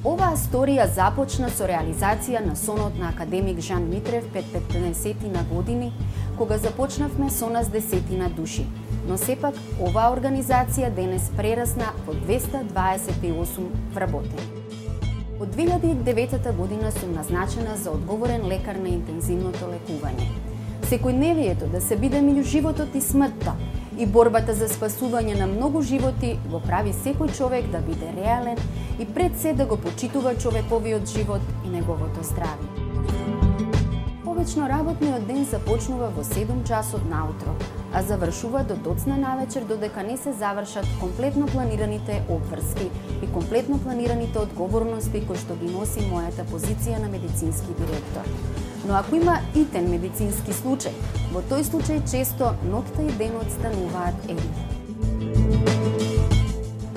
Оваа сторија започна со реализација на сонот на академик Жан Митрев пред 15 години, кога започнавме со нас 10 души. Но сепак, оваа организација денес прерасна во 228 вработени. Од 2009 година сум назначена за одговорен лекар на интензивното лекување. Секојдневието да се биде меѓу животот и смртта и борбата за спасување на многу животи го прави секој човек да биде реален и пред се да го почитува човековиот живот и неговото здравје. Обично работниот ден започнува во 7 часот наутро, а завршува до доцна навечер додека не се завршат комплетно планираните обврски и комплетно планираните одговорности кои што ги носи мојата позиција на медицински директор. Но ако има итен медицински случај, во тој случај често ноќта и денот стануваат едни.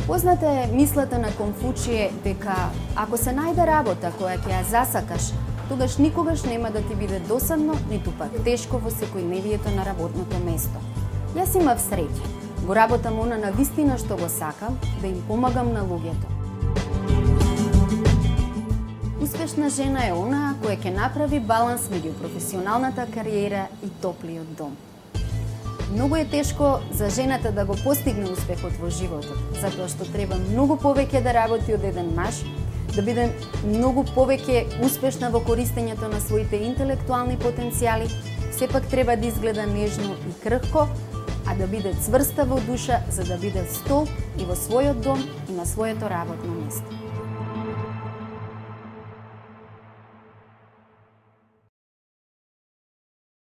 Позната е мислата на Конфучие дека ако се најде работа која ќе ја засакаш, тогаш никогаш нема да ти биде досадно, ниту пак тешко во секојдневието на работното место. Јас имав среќа. Го работам она на вистина што го сакам, да им помагам на луѓето. Успешна жена е онаа која ќе направи баланс меѓу професионалната кариера и топлиот дом. Многу е тешко за жената да го постигне успехот во животот, затоа што треба многу повеќе да работи од еден маж, да биде многу повеќе успешна во користењето на своите интелектуални потенцијали, сепак треба да изгледа нежно и крхко, а да биде цврста во душа за да биде столб и во својот дом и на своето работно место.